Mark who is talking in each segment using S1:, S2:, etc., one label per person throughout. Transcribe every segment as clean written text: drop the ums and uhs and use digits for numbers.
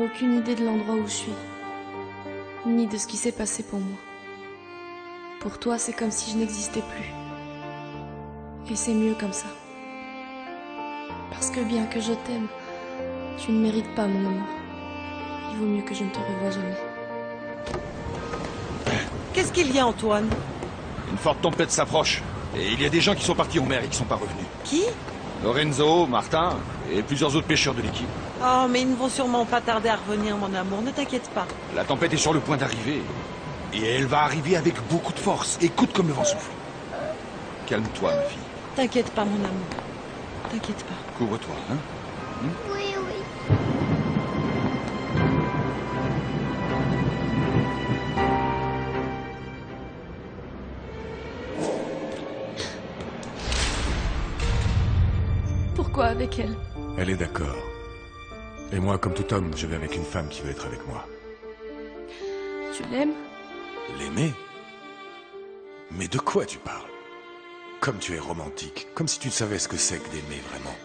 S1: aucune idée de l'endroit où je suis, ni de ce qui s'est passé pour moi. Pour toi, c'est comme si je n'existais plus. Et c'est mieux comme ça. Parce que bien que je t'aime, tu ne mérites pas mon amour. Il vaut mieux que je ne te revoie jamais.
S2: Qu'est-ce qu'il y a, Antoine?
S3: Une forte tempête s'approche. Et il y a des gens qui sont partis en mer et qui sont pas revenus.
S2: Qui?
S3: Lorenzo, Martin et plusieurs autres pêcheurs de l'équipe.
S2: Oh, mais ils ne vont sûrement pas tarder à revenir, mon amour. Ne t'inquiète pas.
S3: La tempête est sur le point d'arriver. Et elle va arriver avec beaucoup de force. Écoute comme le vent souffle. Calme-toi, ma fille.
S2: T'inquiète pas, mon amour. T'inquiète pas.
S3: Couvre-toi, hein?
S4: Oui, oui.
S1: Pourquoi avec elle?
S5: Elle est d'accord. Et moi, comme tout homme, je vais avec une femme qui veut être avec moi.
S1: Tu l'aimes?
S5: L'aimer? Mais de quoi tu parles? Comme tu es romantique, comme si tu savais ce que c'est que d'aimer vraiment.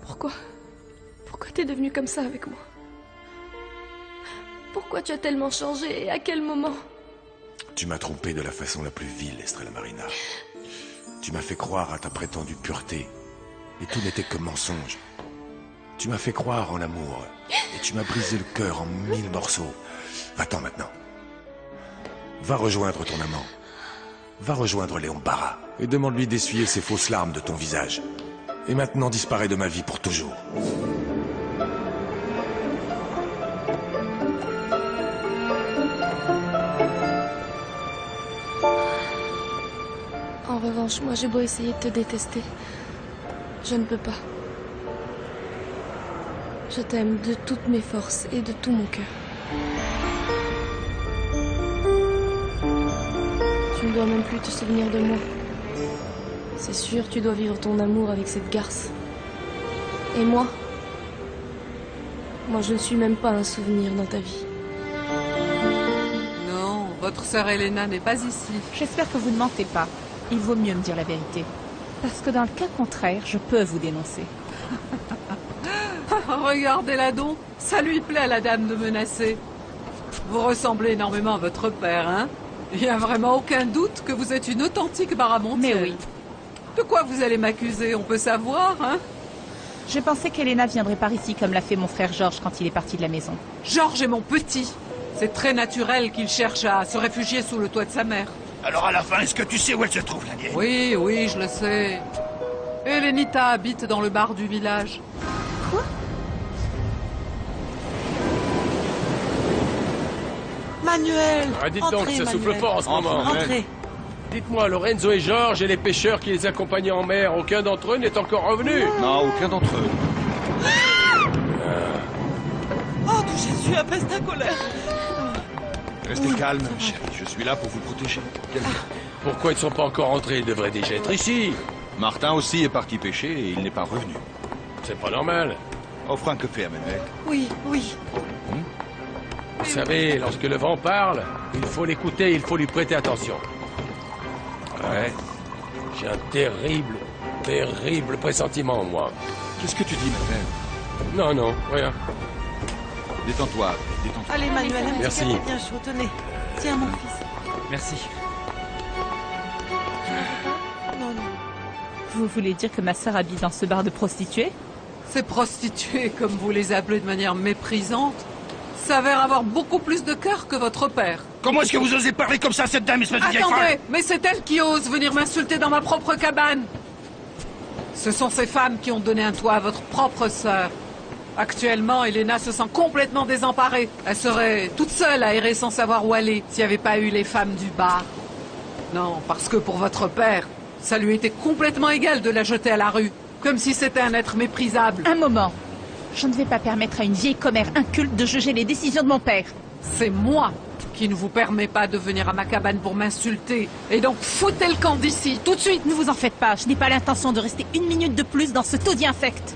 S1: Pourquoi t'es devenu comme ça avec moi? Pourquoi tu as tellement changé et à quel moment?
S5: Tu m'as trompé de la façon la plus vile, Estrella Marina. Tu m'as fait croire à ta prétendue pureté. Et tout n'était que mensonge. Tu m'as fait croire en l'amour. Et tu m'as brisé le cœur en 1000 morceaux. Va-t'en maintenant. Va rejoindre ton amant. Va rejoindre Léon Barra. Et demande-lui d'essuyer ces fausses larmes de ton visage. Et maintenant disparais de ma vie pour toujours.
S1: En revanche, moi j'ai beau essayer de te détester, je ne peux pas. Je t'aime de toutes mes forces et de tout mon cœur. Tu ne dois même plus te souvenir de moi. C'est sûr, tu dois vivre ton amour avec cette garce. Et moi je ne suis même pas un souvenir dans ta vie.
S6: Non, votre sœur Elena n'est pas ici.
S7: J'espère que vous ne mentez pas. Il vaut mieux me dire la vérité. Parce que dans le cas contraire, je peux vous dénoncer.
S6: Regardez-la donc. Ça lui plaît à la dame de menacer. Vous ressemblez énormément à votre père, hein? Il n'y a vraiment aucun doute que vous êtes une authentique Baramontienne.
S7: Mais oui.
S6: De quoi vous allez m'accuser? On peut savoir, hein?
S7: Je pensais qu'Elena viendrait par ici comme l'a fait mon frère Georges quand il est parti de la maison.
S6: Georges est mon petit. C'est très naturel qu'il cherche à se réfugier sous le toit de sa mère.
S3: Alors à la fin, est-ce que tu sais où elle se trouve, l'Indienne?
S6: Oui, oui, je le sais. Elenita habite dans le bar du village.
S7: Quoi?
S2: Manuel!
S8: Ah, dites donc,
S2: Entrez,
S8: ça souffle
S2: Manuel.
S8: fort en ce moment.
S2: Entrez.
S8: Dites-moi, Lorenzo et Georges et les pêcheurs qui les accompagnaient en mer, aucun d'entre eux n'est encore revenu?
S3: Non, aucun d'entre eux.
S2: Oh, que Jésus apaise ta colère!
S3: Restez calme, chérie. Je suis là pour vous protéger. Calme-toi.
S8: Pourquoi ils ne sont pas encore rentrés? Ils devraient déjà être ici.
S3: Martin aussi est parti pêcher et il n'est pas revenu.
S8: C'est pas normal.
S3: Offre un café à Manuel.
S2: Oui, oui.
S8: Vous savez, lorsque le vent parle, il faut l'écouter, il faut lui prêter attention. Ouais. J'ai un terrible, terrible pressentiment, moi.
S3: Qu'est-ce que tu dis, Manuel?
S8: Non, non, rien.
S3: Détends-toi, détends-toi.
S2: Allez, Manuel, un petit
S8: Merci.
S2: café bien chaud. Tenez. Tiens, mon fils.
S9: Merci.
S2: Non, non.
S7: Vous voulez dire que ma sœur habite dans ce bar de prostituées?
S6: Ces prostituées, comme vous les appelez de manière méprisante, s'avèrent avoir beaucoup plus de cœur que votre père.
S3: Comment est-ce que vous osez parler comme ça à cette dame, espèce de vieille folle?
S6: Attendez, mais c'est elle qui ose venir m'insulter dans ma propre cabane. Ce sont ces femmes qui ont donné un toit à votre propre sœur. Actuellement, Elena se sent complètement désemparée. Elle serait toute seule à errer sans savoir où aller s'il n'y avait pas eu les femmes du bar. Non, parce que pour votre père, ça lui était complètement égal de la jeter à la rue, comme si c'était un être méprisable.
S7: Un moment. Je ne vais pas permettre à une vieille commère inculte de juger les décisions de mon père.
S6: C'est moi qui ne vous permet pas de venir à ma cabane pour m'insulter. Et donc foutez le camp d'ici, tout de suite.
S7: Ne vous en faites pas, je n'ai pas l'intention de rester une minute de plus dans ce taudis infect.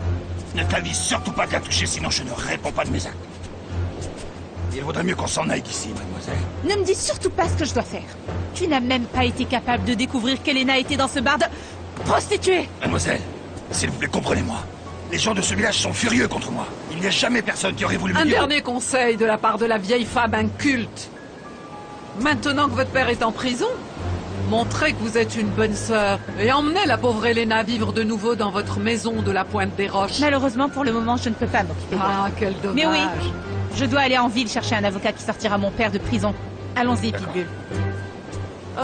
S3: Ne t'avise surtout pas de la toucher, sinon je ne réponds pas de mes actes. Il vaudrait mieux qu'on s'en aille d'ici, mademoiselle.
S7: Ne me dis surtout pas ce que je dois faire. Tu n'as même pas été capable de découvrir qu'Elena était dans ce bar de prostituées.
S3: Mademoiselle, s'il vous plaît, comprenez-moi. Les gens de ce village sont furieux contre moi. Il n'y a jamais personne qui aurait voulu me
S6: Un
S3: dire...
S6: dernier conseil de la part de la vieille femme inculte. Maintenant que votre père est en prison, montrez que vous êtes une bonne sœur et emmenez la pauvre Elena vivre de nouveau dans votre maison de la Pointe des Roches.
S7: Malheureusement, pour le moment, je ne peux pas m'occuper d'elle.
S6: Ah, quel dommage.
S7: Mais oui, je dois aller en ville chercher un avocat qui sortira mon père de prison. Allons-y, Pitbull.
S9: Oh,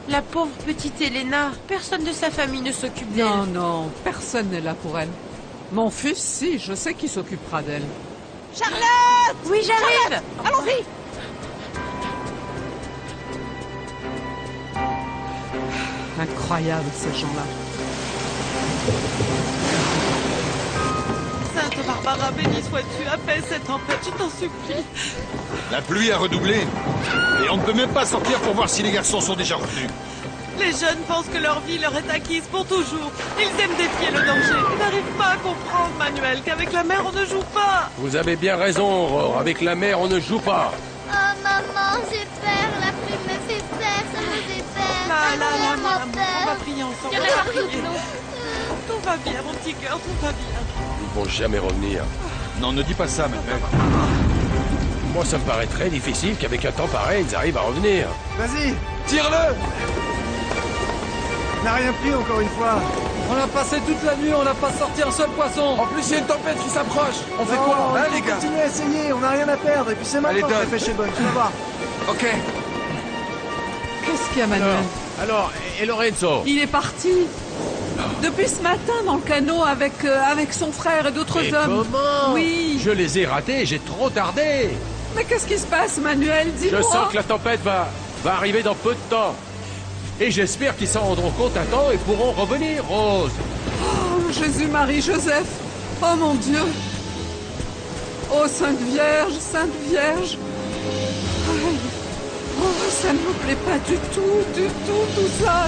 S9: la pauvre petite Elena. Personne de sa famille ne s'occupe d'elle.
S6: Non, non, personne n'est là pour elle. Mon fils, si, je sais qui s'occupera d'elle.
S7: Charlotte!
S9: Oui, j'arrive.
S7: Allons-y!
S6: Incroyable, ces gens-là.
S2: Sainte Barbara, béni sois-tu, apaise cette tempête, je t'en supplie.
S3: La pluie a redoublé. Et on ne peut même pas sortir pour voir si les garçons sont déjà revenus.
S2: Les jeunes pensent que leur vie leur est acquise pour toujours. Ils aiment défier le danger. Ils n'arrivent pas à comprendre, Manuel, qu'avec la mer, on ne joue pas.
S8: Vous avez bien raison, Aurore. Avec la mer, on ne joue pas.
S4: Oh maman, j'ai peur, la pluie me fait peur, ça me fait peur.
S2: Là,
S4: Maman,
S2: mon amour, on va
S4: peur.
S2: prier ensemble.
S4: Il y en a
S2: On va
S4: partout de
S2: prier.
S4: nous.
S2: Tout va bien, mon petit cœur, tout va bien.
S8: Ils vont jamais revenir.
S3: Non, ne dis pas ça, Manuel.
S8: Moi, ça me paraît très difficile qu'avec un temps pareil, ils arrivent à revenir.
S10: Vas-y,
S3: Tire-le!
S10: on n'a rien pris encore une fois.
S11: On a passé toute la nuit, on n'a pas sorti un seul poisson.
S3: En plus, il y a une tempête qui s'approche. On fait
S10: Non,
S3: quoi, hein,
S10: il
S3: les
S10: faut
S3: gars?
S10: continuer à essayer, on n'a rien à perdre. Et puis c'est maintenant que
S3: Allez,
S10: la pêche est bonne, tu vas voir.
S3: Ok.
S6: Qu'est-ce qu'il y a, Manuel?
S8: Alors, et Lorenzo?
S6: Il est parti. Depuis ce matin dans le canot avec son frère et d'autres
S8: Et
S6: hommes.
S8: comment?
S6: Oui.
S8: Je les ai ratés, j'ai trop tardé.
S6: Mais qu'est-ce qui se passe, Manuel? Dis-moi.
S8: Je sens que la tempête va arriver dans peu de temps. Et j'espère qu'ils s'en rendront compte à temps et pourront revenir, Rose.
S6: Oh, Jésus, Marie, Joseph. Oh mon Dieu. Oh, Sainte Vierge, Sainte Vierge. Aïe. Oh, ça ne me plaît pas du tout, tout ça.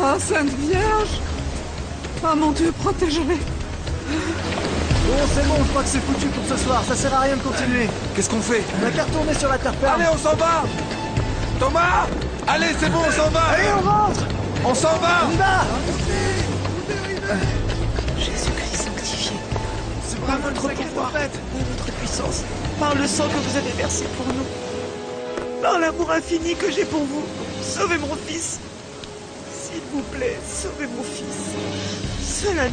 S6: Oh, Sainte Vierge. Oh mon Dieu, protège-les.
S10: Bon, c'est bon, je crois que c'est foutu pour ce soir. Ça sert à rien de continuer.
S3: Qu'est-ce qu'on fait?
S10: On n'a qu'à retourner sur la terre ferme.
S3: Allez, on s'en va! Thomas! Allez, c'est bon, on s'en va!
S10: Allez, on rentre!
S3: On s'en va!
S10: On y va!
S2: Jésus-Christ sanctifié,
S10: C'est vraiment
S2: votre pouvoir, votre puissance, par le sang que vous avez versé pour nous, par l'amour infini que j'ai pour vous, sauvez mon fils. S'il vous plaît, sauvez mon fils. Seul un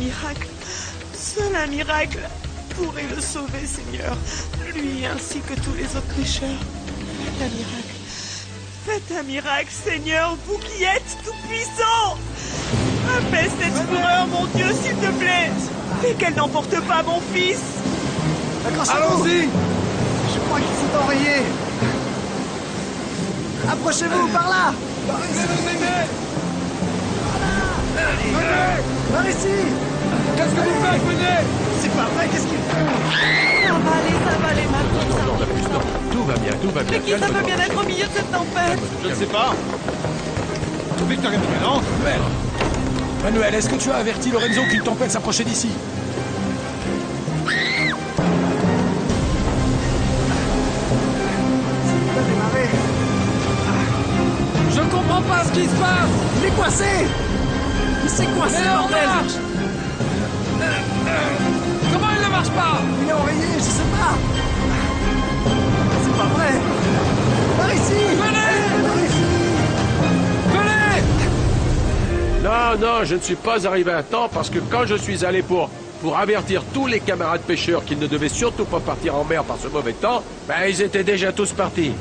S2: miracle pourrait le sauver, Seigneur, lui ainsi que tous les autres pécheurs. Faites un miracle, Seigneur, vous qui êtes tout-puissant. Apaise cette fureur, mon Dieu, s'il te plaît, et qu'elle n'emporte pas mon fils.
S10: Accrochez-vous!
S3: Allons-y!
S10: Je crois qu'il faut enrayer. Approchez-vous, par là! Par ici!
S3: Qu'est-ce que vous faites? Venez!
S10: C'est pas vrai, qu'est-ce qu'il fait?
S2: Ça va aller maintenant.
S8: Non, on a plus de temps. Tout va bien, tout va bien.
S2: Mais qui ça peut
S8: Calme-toi.
S2: bien être au milieu de cette tempête?
S3: Je ne sais pas. Victor est non?
S5: Manuel, est-ce que tu as averti Lorenzo qu'une tempête s'approchait d'ici?
S10: Il va démarrer.
S11: Je comprends pas ce qui se passe.
S10: Il est coincé! Il s'est coincé,
S11: Mais on
S10: bordel!
S11: marche. Comment il ne marche pas?
S10: Il est enrayé, je sais pas! C'est pas vrai! Par ici!
S11: Venez!
S10: Par ici!
S11: Venez!
S8: Non, je ne suis pas arrivé à temps parce que quand je suis allé pour avertir tous les camarades pêcheurs qu'ils ne devaient surtout pas partir en mer par ce mauvais temps, ben ils étaient déjà tous partis.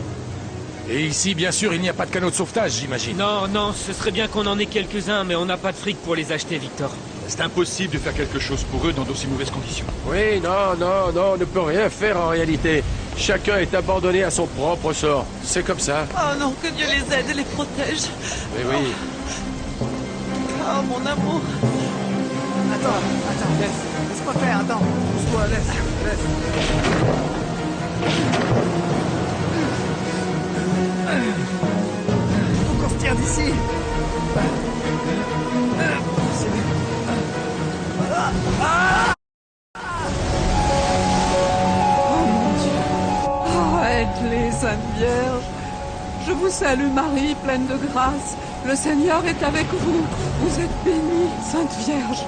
S5: Et ici, bien sûr, il n'y a pas de canot de sauvetage, j'imagine.
S11: Non, ce serait bien qu'on en ait quelques-uns, mais on n'a pas de fric pour les acheter, Victor.
S3: C'est impossible de faire quelque chose pour eux dans d'aussi mauvaises conditions.
S8: Oui, non, on ne peut rien faire en réalité. Chacun est abandonné à son propre sort. C'est comme ça.
S2: Oh non, que Dieu les aide et les protège.
S8: Mais oui.
S2: Oh mon amour.
S10: Attends, laisse-moi faire, attends. Pousse-toi, laisse. Faut qu'on se tire d'ici. C'est mieux.
S6: Oh mon Dieu. Oh, aide-les, Sainte Vierge. Je vous salue, Marie, pleine de grâce. Le Seigneur est avec vous. Vous êtes bénie, Sainte Vierge.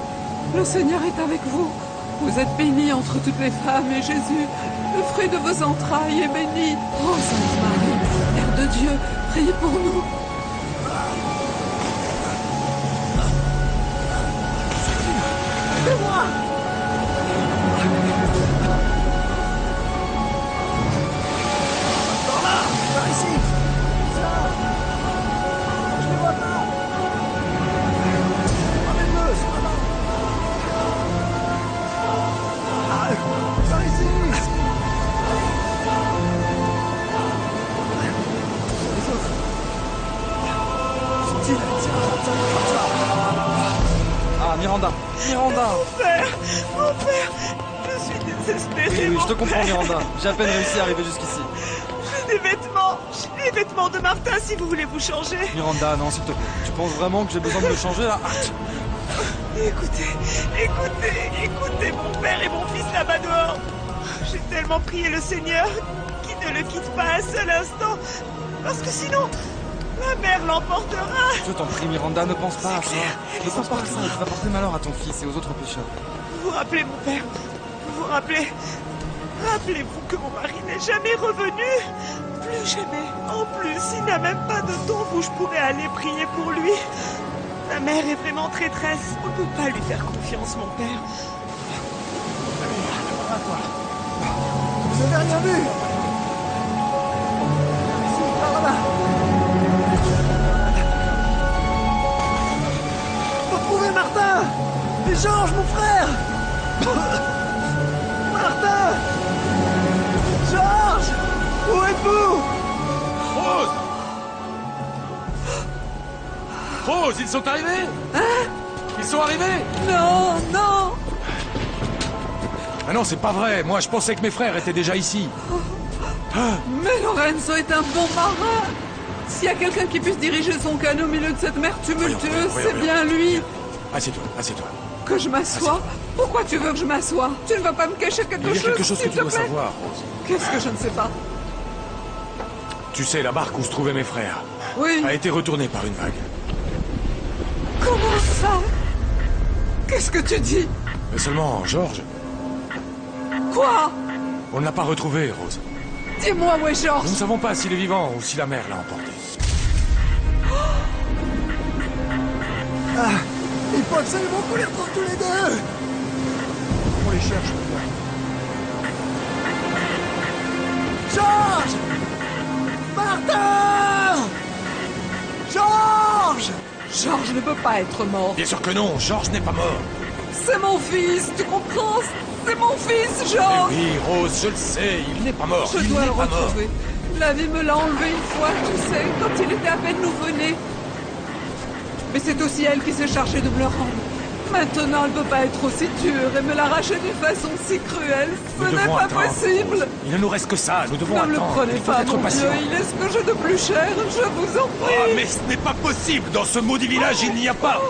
S6: Le Seigneur est avec vous. Vous êtes bénie entre toutes les femmes et Jésus, le fruit de vos entrailles, est béni. Oh Sainte Marie, Mère de Dieu, priez pour nous.
S10: Aidez-moi! Par là! Par ici! Ça! Je ne vois pas! Ramène-le, c'est pas mal! Ah, par ici! Les autres! Tiens,
S12: Ah, Miranda! Miranda!
S2: Mon père, je suis désespérée.
S12: Oui,
S2: mon
S12: je te comprends,
S2: père.
S12: Miranda. J'ai à peine réussi à arriver jusqu'ici.
S2: J'ai des vêtements de Martin si vous voulez vous changer.
S12: Miranda, non, s'il te plaît. Tu penses vraiment que j'ai besoin de me changer là?
S2: Écoutez mon père et mon fils là-bas dehors. J'ai tellement prié le Seigneur qu'il ne le quitte pas un seul instant. Parce que sinon, la mer l'emportera.
S12: Je t'en prie, Miranda, ne pense pas à ça. Ne pense pas à ça, tu vas porter malheur à ton fils et aux autres pécheurs.
S2: Vous vous rappelez, mon père? Vous vous rappelez? Rappelez-vous que mon mari n'est jamais revenu. Plus jamais. En plus, il n'a même pas de tombe où je pourrais aller prier pour lui. Ma mère est vraiment traîtresse. On ne peut pas lui faire confiance, mon père.
S10: À toi. Vous n'avez rien vu? Ici, par là. Retrouvez Martin! Et Georges, mon frère! Martin! Georges! Où êtes-vous?
S8: Rose! Rose, ils sont arrivés?
S6: Hein?
S8: Ils sont arrivés?
S6: Non, non!
S3: Ah non, c'est pas vrai. Moi, je pensais que mes frères étaient déjà ici.
S6: Mais Lorenzo est un bon marin! S'il y a quelqu'un qui puisse diriger son canot au milieu de cette mer tumultueuse, c'est bien lui!
S3: Assieds-toi, assieds-toi.
S6: Que je m'assoie? Pourquoi tu veux que je m'assoie? Tu ne vas pas me cacher quelque chose?
S3: Il y a quelque chose que
S6: s'il
S3: tu
S6: te
S3: dois
S6: plaît?
S3: savoir, Rose.
S6: Qu'est-ce que je ne sais pas?
S3: Tu sais, la barque où se trouvaient mes frères
S6: Oui.
S3: a été retournée par une vague.
S6: Comment ça? Qu'est-ce que tu dis?
S3: Mais seulement, Georges,
S6: Quoi?
S3: on ne l'a pas retrouvé, Rose.
S6: Dis-moi où est Georges?
S3: Nous ne savons pas s'il est vivant ou si la mer l'a emporté.
S10: Ah, il faut absolument qu'on les retrouve tous les deux! On les cherche, Georges! Martin! Georges!
S6: Georges ne peut pas être mort.
S3: Bien sûr que non, Georges n'est pas mort.
S6: C'est mon fils, tu comprends? C'est mon fils, Georges!
S3: Oui, Rose, je le sais, il n'est pas mort.
S6: Je
S3: Il
S6: dois
S3: n'est
S6: le
S3: pas mort.
S6: retrouver. La vie me l'a enlevé une fois, tu sais, quand il était à peine nouveau-né. Mais c'est aussi elle qui s'est chargée de me le rendre. Maintenant, elle ne peut pas être aussi dure et me l'arracher d'une façon si cruelle. Ce
S3: Nous
S6: n'est
S3: devons
S6: pas
S3: attendre,
S6: possible.
S3: Rose. Il ne nous reste que ça, nous devons
S6: Ne me le
S3: attendre.
S6: prenez
S3: Il faut
S6: pas,
S3: être
S6: mon
S3: patient.
S6: Dieu, il est ce que j'ai de plus cher, je vous en prie.
S3: Oh, mais ce n'est pas possible. Dans ce maudit village, il n'y a pas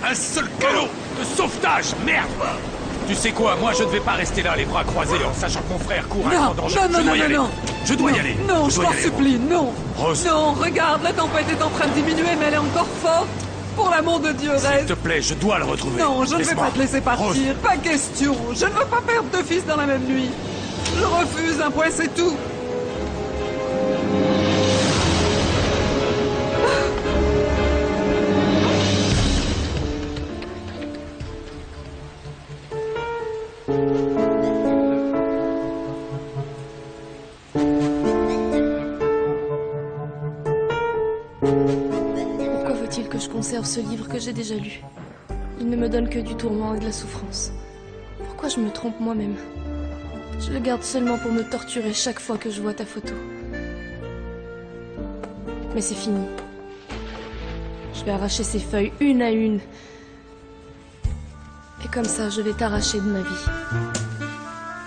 S3: un seul canot de sauvetage. Merde. Tu sais quoi, moi je ne vais pas rester là les bras croisés en sachant que mon frère court un grand danger. Je dois y aller. Je dois y aller.
S6: Non, je
S3: dois y
S6: t'en
S3: aller,
S6: supplie, non.
S3: Rose.
S6: Non, regarde, la tempête est en train de diminuer, mais elle est encore forte. Pour l'amour de Dieu,
S3: S'il
S6: reste.
S3: te plaît, je dois le retrouver.
S6: Non, je ne vais
S3: Laisse-moi.
S6: pas te laisser partir.
S3: Rose.
S6: Pas question. Je ne veux pas perdre de fils dans la même nuit. Je refuse, un point, c'est tout.
S1: Pourquoi faut-il que je conserve ce livre que j'ai déjà lu? Il ne me donne que du tourment et de la souffrance. Pourquoi je me trompe moi-même? Je le garde seulement pour me torturer chaque fois que je vois ta photo. Mais c'est fini. Je vais arracher ces feuilles une à une. Et comme ça, je vais t'arracher de ma vie.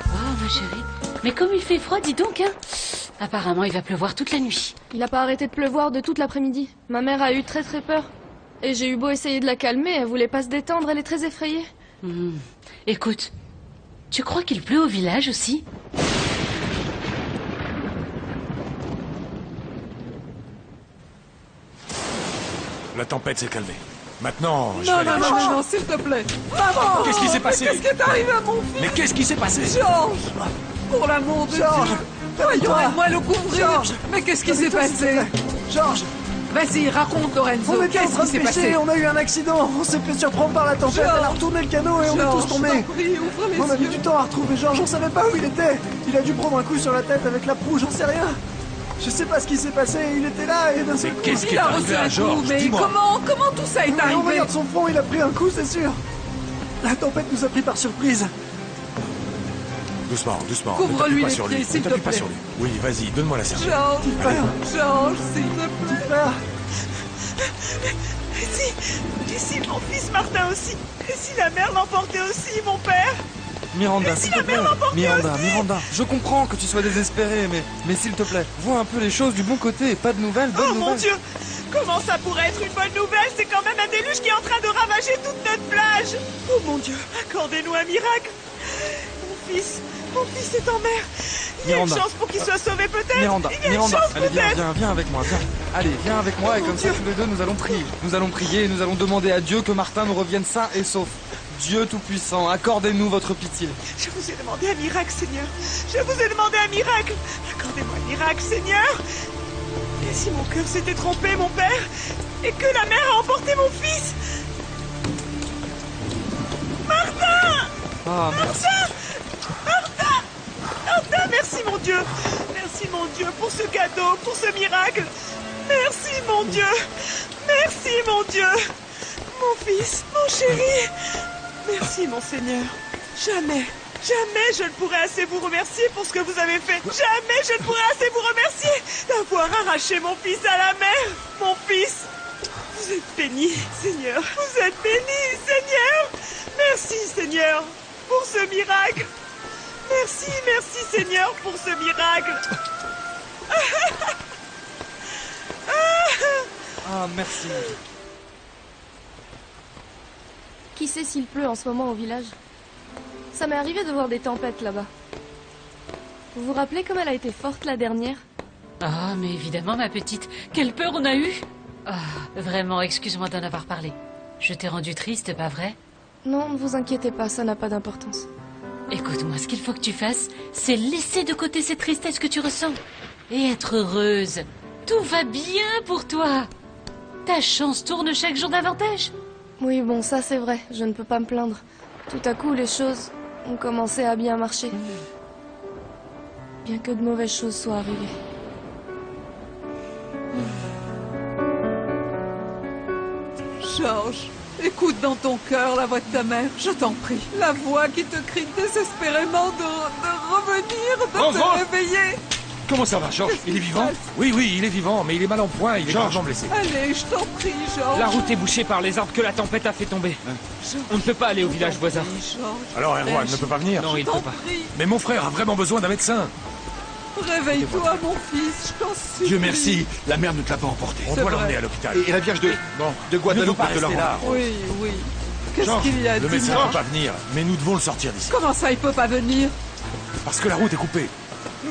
S13: Oh, ma chérie. Mais comme il fait froid, dis donc, hein. Apparemment, il va pleuvoir toute la nuit.
S1: Il n'a pas arrêté de pleuvoir de toute l'après-midi. Ma mère a eu très peur. Et j'ai eu beau essayer de la calmer, elle voulait pas se détendre, elle est très effrayée.
S13: Écoute, tu crois qu'il pleut au village aussi?
S3: La tempête s'est calmée.
S5: Maintenant, je
S6: Non,
S5: vais
S6: non,
S5: aller
S6: non,
S5: chercher.
S6: non, s'il te plaît. Maman!
S5: Qu'est-ce qui s'est passé?
S6: Qu'est-ce qui est arrivé à mon fils?
S5: Mais qu'est-ce qui s'est passé?
S6: Georges! Pour l'amour de
S10: Georges,
S6: Dieu! Voyons,
S10: calme-toi.
S6: aide-moi à le couvrir!
S10: Georges,
S6: Mais qu'est-ce qui s'est
S10: calme-toi, s'il te
S6: passé?
S10: plaît. Georges,
S6: Vas-y, raconte, Lorenzo.
S10: on était en
S6: Qu'est-ce
S10: train
S6: qui
S10: de
S6: s'est
S10: pêcher,
S6: passé?
S10: on a eu un accident, on s'est fait surprendre par la tempête,
S6: Georges,
S10: elle a retourné le canot et on est tous
S6: Georges,
S10: tombés.
S6: je t'en prie, ouvre les
S10: On a mis
S6: yeux.
S10: du temps à retrouver Georges, on savait pas où il était. Il a dû prendre un coup sur la tête avec la proue, j'en sais rien. Je sais pas ce qui s'est passé, il était là et d'un seul coup...
S5: qu'est-ce qui
S6: Il
S5: est
S6: a
S5: arrivé
S6: reçu
S5: à
S6: un
S5: Georges?
S6: coup, mais
S5: Dis-moi.
S6: comment tout ça est
S10: On
S6: arrivé?
S10: regarde son front, il a pris un coup, c'est sûr. La tempête nous a pris par surprise.
S5: Doucement, doucement.
S6: Couvre-lui
S5: Ne t'appuie pas
S6: les
S5: sur
S6: pieds,
S5: lui.
S6: s'il
S5: Ne
S6: te
S5: t'appuie pas
S6: plaît.
S5: sur lui. Oui, vas-y, donne-moi la serviette.
S6: Georges,
S5: Allez.
S6: Georges, s'il te plaît.
S10: Frère,
S2: Et si mon fils Martin aussi? Et si la mer l'emportait aussi, mon père?
S12: Miranda,
S2: Et si
S12: s'il te
S2: la
S12: plaît.
S2: mer l'emportait
S12: Miranda,
S2: aussi?
S12: Miranda, je comprends que tu sois désespéré, mais s'il te plaît, vois un peu les choses du bon côté. Pas de nouvelles, bonnes
S2: Oh
S12: nouvelles.
S2: mon Dieu! Comment ça pourrait être une bonne nouvelle? C'est quand même un déluge qui est en train de ravager toute notre plage! Oh mon Dieu! Accordez-nous un miracle! Mon fils est en mer! Il y a une
S12: Miranda.
S2: chance pour qu'il soit sauvé peut-être!
S12: Miranda,
S2: Il y a une
S12: Miranda,
S2: chance
S12: allez,
S2: peut-être!
S12: viens avec moi, viens. Allez, viens avec moi et comme ça, tous les deux, nous allons prier. Nous allons prier et nous allons demander à Dieu que Martin nous revienne sain et sauf. Dieu Tout-Puissant, accordez-nous votre pitié.
S2: Je vous ai demandé un miracle, Seigneur! Je vous ai demandé un miracle! Accordez-moi un miracle, Seigneur! Et si mon cœur s'était trompé, mon père, et que la mer a emporté mon fils? Martin!
S12: Ah, merci.
S2: Martin, merci mon Dieu! Merci mon Dieu pour ce cadeau, pour ce miracle! Merci mon Dieu! Merci mon Dieu! Mon fils, mon chéri! Merci mon Seigneur! Jamais je ne pourrai assez vous remercier pour ce que vous avez fait! Jamais je ne pourrai assez vous remercier d'avoir arraché mon fils à la mer! Mon fils! Vous êtes béni, Seigneur! Vous êtes béni, Seigneur! Merci, Seigneur, pour ce miracle! Merci Seigneur pour ce miracle!
S12: Ah, merci.
S1: Qui sait s'il pleut en ce moment au village? Ça m'est arrivé de voir des tempêtes là-bas. Vous vous rappelez comme elle a été forte la dernière?
S13: Ah, mais évidemment, ma petite. Quelle peur on a eue! Ah, vraiment, excuse-moi d'en avoir parlé. Je t'ai rendu triste, pas vrai?
S1: Non, ne vous inquiétez pas, ça n'a pas d'importance.
S13: Écoute-moi, ce qu'il faut que tu fasses, c'est laisser de côté cette tristesse que tu ressens. Et être heureuse. Tout va bien pour toi. Ta chance tourne chaque jour davantage.
S1: Oui, bon, ça c'est vrai, je ne peux pas me plaindre. Tout à coup, les choses ont commencé à bien marcher. Bien que de mauvaises choses soient arrivées.
S6: Georges, écoute dans ton cœur la voix de ta mère, je t'en prie. La voix qui te crie désespérément de revenir, de
S3: Vance,
S6: te
S3: Vance.
S6: réveiller.
S3: Comment ça va, Georges? Il est vivant? Oui, il est vivant, mais il est mal en point, il est gravement blessé.
S6: Allez, je t'en prie, Georges.
S11: La route est bouchée par les arbres que la tempête a fait tomber. On ne peut pas aller au village voisin.
S5: Alors Erwan ne peut pas venir?
S11: Non, il ne peut pas.
S5: Mais mon frère a vraiment besoin d'un médecin.
S6: Réveille-toi, mon fils, je t'en supplie.
S3: Dieu merci, la mer ne te l'a pas emporté.
S5: On
S6: C'est
S5: doit
S6: vrai.
S5: l'emmener à l'hôpital.
S3: Et la Vierge de Guadeloupe
S5: pas
S3: te la
S5: rester là.
S3: rendre.
S6: Oui, oui. Qu'est-ce
S5: Georges,
S6: qu'il y a,
S5: le médecin
S6: dis-moi?
S5: ne peut pas venir, mais nous devons le sortir d'ici.
S6: Comment ça, il peut pas venir?
S5: Parce que la route est coupée.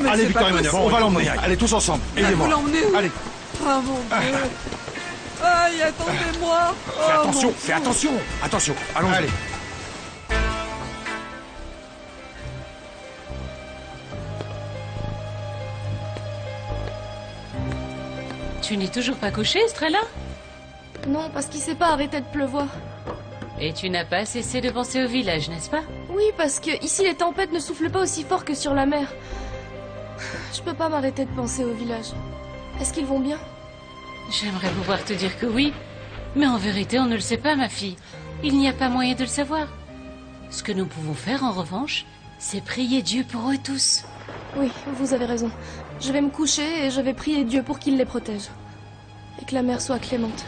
S6: Mais
S3: Allez,
S6: c'est
S3: Victor
S6: pas
S3: Emmanuel,
S6: possible.
S3: on va
S5: Bon,
S3: l'emmener.
S5: on y aille.
S3: Allez, tous ensemble.
S6: Vous
S3: Aidez-moi.
S6: l'emmenez où?
S3: Allez.
S6: Ah, mon Dieu. Aïe, attendez-moi.
S5: Fais
S6: Oh,
S5: attention,
S6: mon
S5: fais
S6: Dieu.
S5: attention. Attention, allons-y.
S3: Allez.
S13: Tu n'es toujours pas couchée, Estrella?
S1: Non, parce qu'il s'est pas arrêté de pleuvoir.
S13: Et tu n'as pas cessé de penser au village, n'est-ce pas?
S1: Oui, parce que ici les tempêtes ne soufflent pas aussi fort que sur la mer. Je peux pas m'arrêter de penser au village. Est-ce qu'ils vont bien?
S13: J'aimerais pouvoir te dire que oui, mais en vérité, on ne le sait pas, ma fille. Il n'y a pas moyen de le savoir. Ce que nous pouvons faire, en revanche, c'est prier Dieu pour eux tous.
S1: Oui, vous avez raison. Je vais me coucher et je vais prier Dieu pour qu'il les protège. Et que la mer soit clémente.